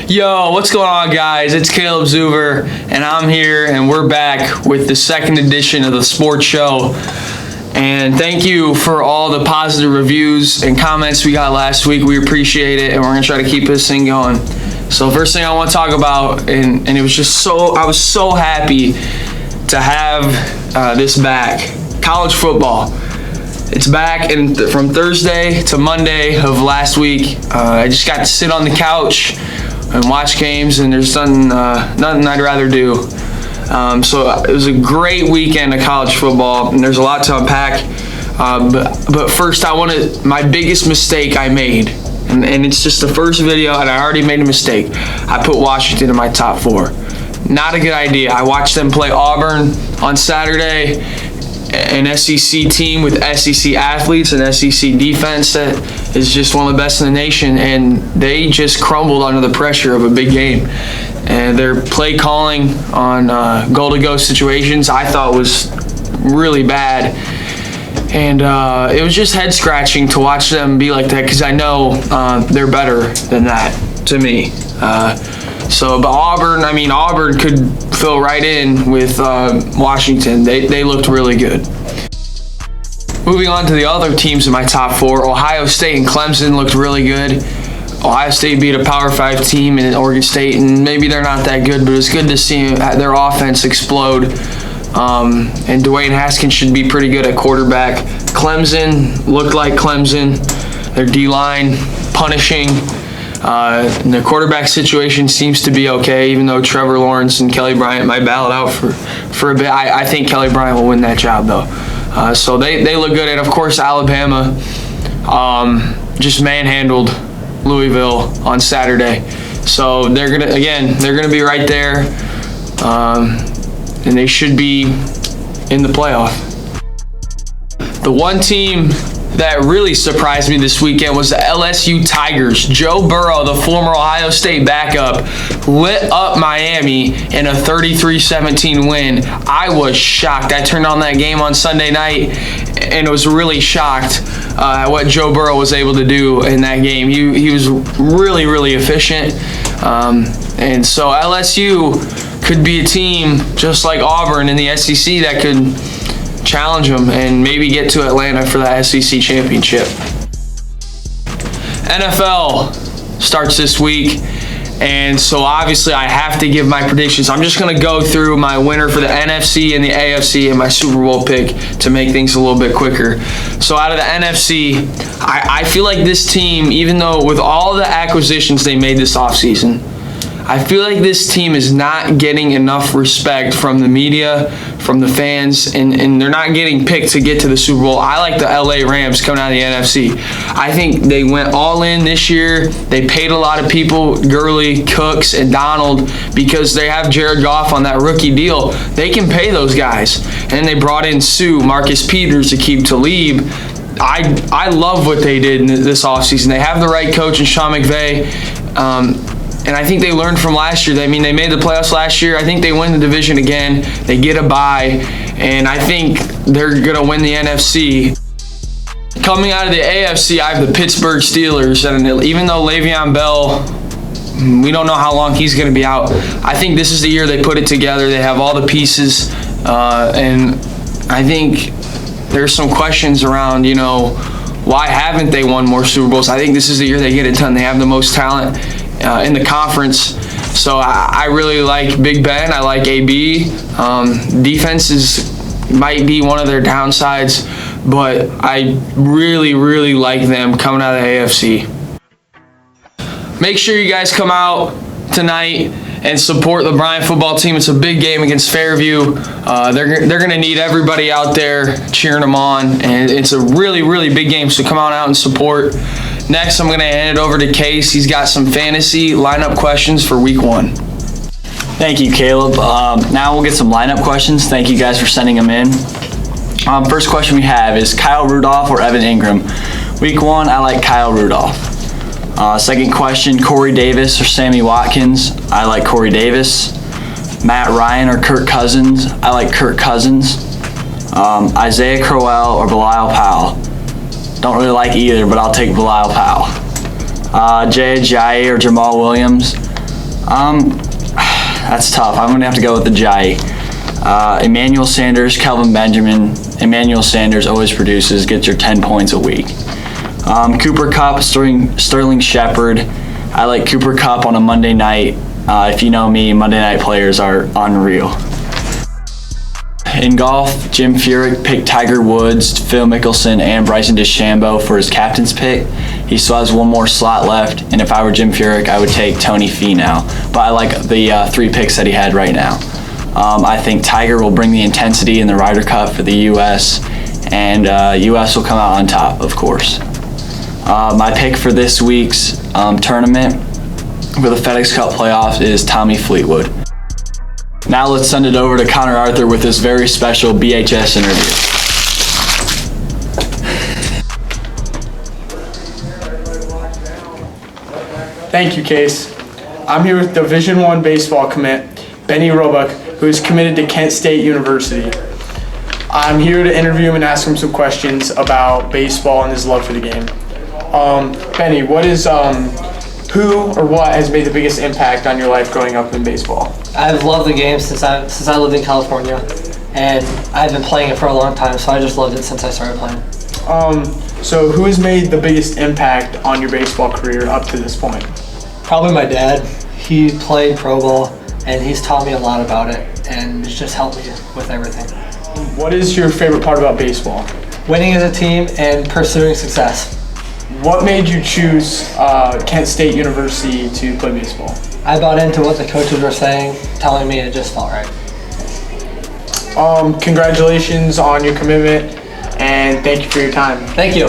Yo, what's going on, guys? It's Caleb Zuver, and I'm here, and we're back with the second edition of the Sports Show. And thank you for all the positive reviews and comments we got last week. We appreciate it, and we're gonna try to keep this thing going. So first thing I want to talk about, and it was just I was so happy to have this back. College football. It's back, and from Thursday to Monday of last week, I just got to sit on the couch and watch games, and there's nothing I'd rather do. So it was a great weekend of college football, and there's a lot to unpack. But first, my biggest mistake I made, and it's just the first video, and I already made a mistake. I put Washington in my top 4. Not a good idea. I watched them play Auburn on Saturday, an SEC team with SEC athletes and SEC defense that is just one of the best in the nation, and they just crumbled under the pressure of a big game. And their play calling on goal-to-go situations I thought was really bad. And it was just head-scratching to watch them be like that, because I know they're better than that to me. But Auburn could fill right in with Washington. They looked really good. Moving on to the other teams in my top 4, Ohio State and Clemson looked really good. Ohio State beat a Power 5 team in Oregon State, and maybe they're not that good, but it's good to see their offense explode. And Dwayne Haskins should be pretty good at quarterback. Clemson looked like Clemson. Their D-line punishing. And the quarterback situation seems to be okay, even though Trevor Lawrence and Kelly Bryant might battle it out for a bit. I think Kelly Bryant will win that job, though. So they look good. And, of course, Alabama just manhandled Louisville on Saturday. So they're gonna be right there, and they should be in the playoff. The one team that really surprised me this weekend was the LSU Tigers. Joe Burrow, the former Ohio State backup, lit up Miami in a 33-17 win. I was shocked. I turned on that game on Sunday night and was really shocked at what Joe Burrow was able to do in that game. He was really, really efficient. And so LSU could be a team just like Auburn in the SEC that could challenge them and maybe get to Atlanta for the SEC championship. NFL starts this week, and so obviously I have to give my predictions. I'm just going to go through my winner for the NFC and the AFC and my Super Bowl pick to make things a little bit quicker. So out of the NFC, I feel like this team, even though with all the acquisitions they made this offseason, I feel like this team is not getting enough respect from the media, from the fans, and they're not getting picked to get to the Super Bowl. I like the LA Rams coming out of the NFC. I think they went all in this year. They paid a lot of people, Gurley, Cooks, and Donald, because they have Jared Goff on that rookie deal. They can pay those guys. And they brought in Sue, Marcus Peters, Aqib Talib. I love what they did in this offseason. They have the right coach in Sean McVay. And I think they learned from last year. They made the playoffs last year. I think they win the division again. They get a bye. And I think they're going to win the NFC. Coming out of the AFC, I have the Pittsburgh Steelers. And even though Le'Veon Bell, we don't know how long he's going to be out, I think this is the year they put it together. They have all the pieces. And I think there's some questions around, why haven't they won more Super Bowls? I think this is the year they get it done. They have the most talent in the conference. So I really like Big Ben. I like AB. Defense might be one of their downsides, but I really, really like them coming out of the AFC. Make sure you guys come out tonight and support the Bryant football team. It's a big game against Fairview. They're going to need everybody out there cheering them on, and it's a really, really big game, so come on out and support. Next, I'm going to hand it over to Case. He's got some fantasy lineup questions for week 1. Thank you, Caleb. Now we'll get some lineup questions. Thank you guys for sending them in. First question we have is Kyle Rudolph or Evan Ingram? Week 1, I like Kyle Rudolph. Second question, Corey Davis or Sammy Watkins? I like Corey Davis. Matt Ryan or Kirk Cousins? I like Kirk Cousins. Isaiah Crowell or Bilal Powell? Don't really like either, but I'll take Bilal Powell. Jay Ajayi or Jamal Williams? That's tough. I'm gonna have to go with the Ajayi. Emmanuel Sanders, Kelvin Benjamin. Emmanuel Sanders always produces, gets your 10 points a week. Cooper Kupp, Sterling Shepard. I like Cooper Kupp on a Monday night. If you know me, Monday night players are unreal. In golf, Jim Furyk picked Tiger Woods, Phil Mickelson, and Bryson DeChambeau for his captain's pick. He still has one more slot left, and if I were Jim Furyk, I would take Tony Finau. But I like the 3 picks that he had right now. I think Tiger will bring the intensity in the Ryder Cup for the U.S., and U.S. will come out on top, of course. My pick for this week's tournament for the FedEx Cup playoffs is Tommy Fleetwood. Now let's send it over to Connor Arthur with this very special BHS interview. Thank you, Case. I'm here with Division I baseball commit, Benny Roebuck, who is committed to Kent State University. I'm here to interview him and ask him some questions about baseball and his love for the game. Benny, who or what has made the biggest impact on your life growing up in baseball? I've loved the game since I lived in California, and I've been playing it for a long time, so I just loved it since I started playing. So who has made the biggest impact on your baseball career up to this point? Probably my dad. He played pro ball, and he's taught me a lot about it, and it's just helped me with everything. What is your favorite part about baseball? Winning as a team and pursuing success. What made you choose Kent State University to play baseball? I bought into what the coaches were saying, telling me it just felt right. Congratulations on your commitment, and thank you for your time. Thank you.